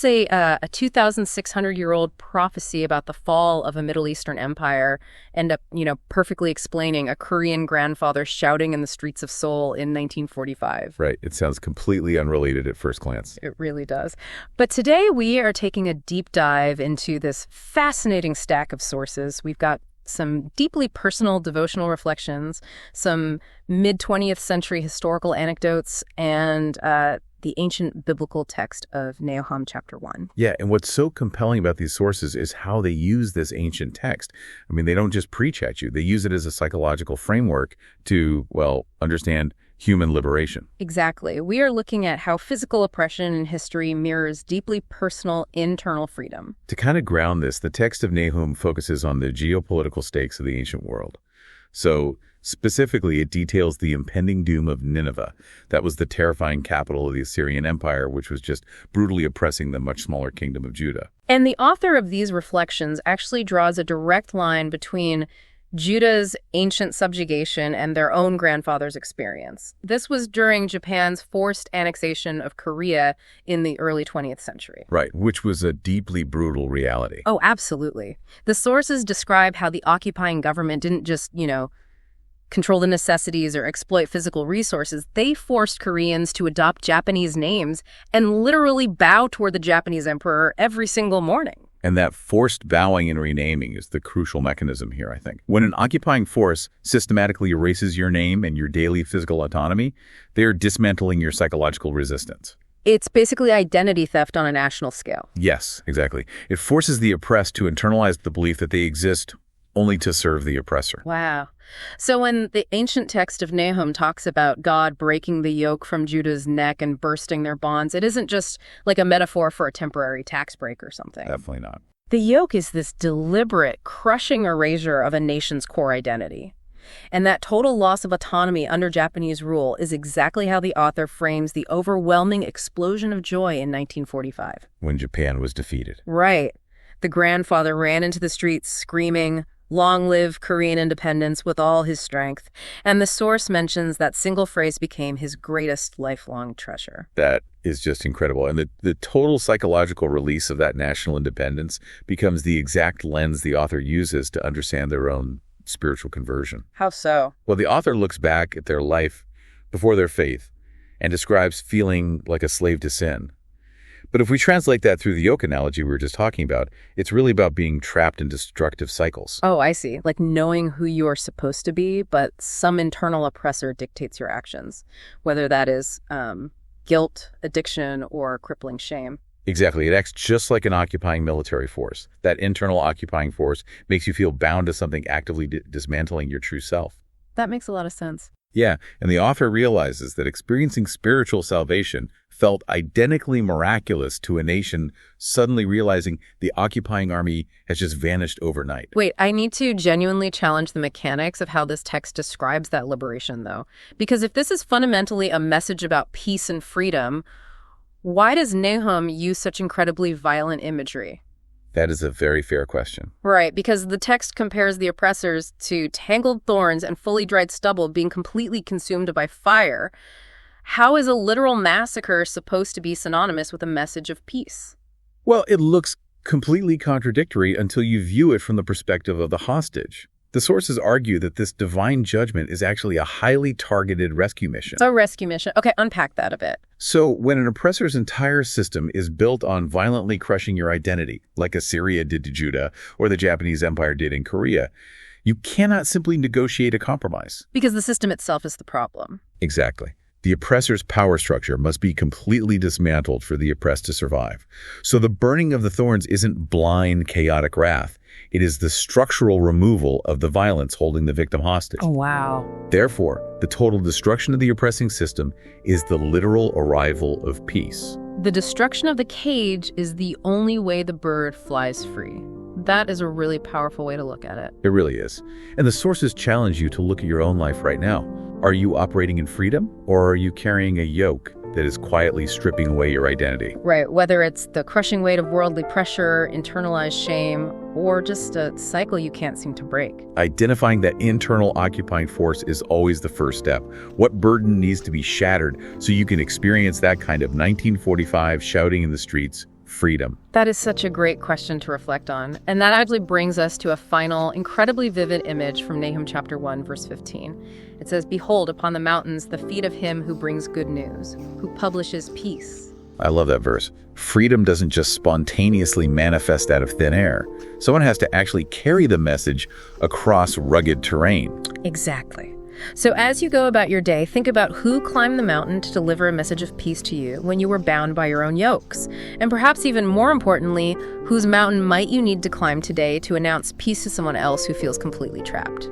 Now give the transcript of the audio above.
is a 2,600-year-old prophecy about the fall of a Middle Eastern empire, end up, perfectly explaining a Korean grandfather shouting in the streets of Seoul in 1945. Right. It sounds completely unrelated at first glance. It really does. But today we are taking a deep dive into this fascinating stack of sources. We've got some deeply personal devotional reflections, some mid-20th century historical anecdotes, and the ancient biblical text of Nahum chapter 1. Yeah, and what's so compelling about these sources is how they use this ancient text. I mean, they don't just preach at you. They use it as a psychological framework to, understand human liberation. Exactly. We are looking at how physical oppression in history mirrors deeply personal internal freedom. To kind of ground this, the text of Nahum focuses on the geopolitical stakes of the ancient world. So specifically, it details the impending doom of Nineveh. That was the terrifying capital of the Assyrian Empire, which was just brutally oppressing the much smaller kingdom of Judah. And the author of these reflections actually draws a direct line between Judah's ancient subjugation and their own grandfather's experience. This was during Japan's forced annexation of Korea in the early 20th century. Right, which was a deeply brutal reality. Oh, absolutely. The sources describe how the occupying government didn't just, control the necessities or exploit physical resources. They forced Koreans to adopt Japanese names and literally bow toward the Japanese emperor every single morning. And that forced bowing and renaming is the crucial mechanism here, I think. When an occupying force systematically erases your name and your daily physical autonomy, they're dismantling your psychological resistance. It's basically identity theft on a national scale. Yes, exactly. It forces the oppressed to internalize the belief that they exist only to serve the oppressor. Wow. So when the ancient text of Nahum talks about God breaking the yoke from Judah's neck and bursting their bonds, it isn't just like a metaphor for a temporary tax break or something. Definitely not. The yoke is this deliberate, crushing erasure of a nation's core identity. And that total loss of autonomy under Japanese rule is exactly how the author frames the overwhelming explosion of joy in 1945. When Japan was defeated. Right. The grandfather ran into the streets screaming, "Long live Korean independence," with all his strength. And the source mentions that single phrase became his greatest lifelong treasure. That is just incredible. And the total psychological release of that national independence becomes the exact lens the author uses to understand their own spiritual conversion. How so? Well, the author looks back at their life before their faith and describes feeling like a slave to sin. But if we translate that through the yoke analogy we were just talking about, it's really about being trapped in destructive cycles. Oh, I see. Like knowing who you are supposed to be, but some internal oppressor dictates your actions, whether that is guilt, addiction, or crippling shame. Exactly. It acts just like an occupying military force. That internal occupying force makes you feel bound to something actively dismantling your true self. That makes a lot of sense. Yeah, and the author realizes that experiencing spiritual salvation felt identically miraculous to a nation suddenly realizing the occupying army has just vanished overnight. Wait, I need to genuinely challenge the mechanics of how this text describes that liberation, though. Because if this is fundamentally a message about peace and freedom, why does Nahum use such incredibly violent imagery? That is a very fair question. Right, because the text compares the oppressors to tangled thorns and fully dried stubble being completely consumed by fire. How is a literal massacre supposed to be synonymous with a message of peace? Well, it looks completely contradictory until you view it from the perspective of the hostage. The sources argue that this divine judgment is actually a highly targeted rescue mission. A rescue mission. Okay, unpack that a bit. So when an oppressor's entire system is built on violently crushing your identity, like Assyria did to Judah or the Japanese Empire did in Korea, you cannot simply negotiate a compromise. Because the system itself is the problem. Exactly. The oppressor's power structure must be completely dismantled for the oppressed to survive. So the burning of the thorns isn't blind, chaotic wrath. It is the structural removal of the violence holding the victim hostage. Oh, wow. Therefore, the total destruction of the oppressing system is the literal arrival of peace. The destruction of the cage is the only way the bird flies free. That is a really powerful way to look at it. It really is. And the sources challenge you to look at your own life right now. Are you operating in freedom, or are you carrying a yoke that is quietly stripping away your identity? Right, whether it's the crushing weight of worldly pressure, internalized shame, or just a cycle you can't seem to break. Identifying that internal occupying force is always the first step. What burden needs to be shattered so you can experience that kind of 1945 shouting in the streets freedom. That is such a great question to reflect on. And that actually brings us to a final, incredibly vivid image from Nahum chapter 1, verse 15. It says, "Behold, upon the mountains, the feet of him who brings good news, who publishes peace." I love that verse. Freedom doesn't just spontaneously manifest out of thin air. Someone has to actually carry the message across rugged terrain. Exactly. So as you go about your day, think about who climbed the mountain to deliver a message of peace to you when you were bound by your own yokes. And perhaps even more importantly, whose mountain might you need to climb today to announce peace to someone else who feels completely trapped?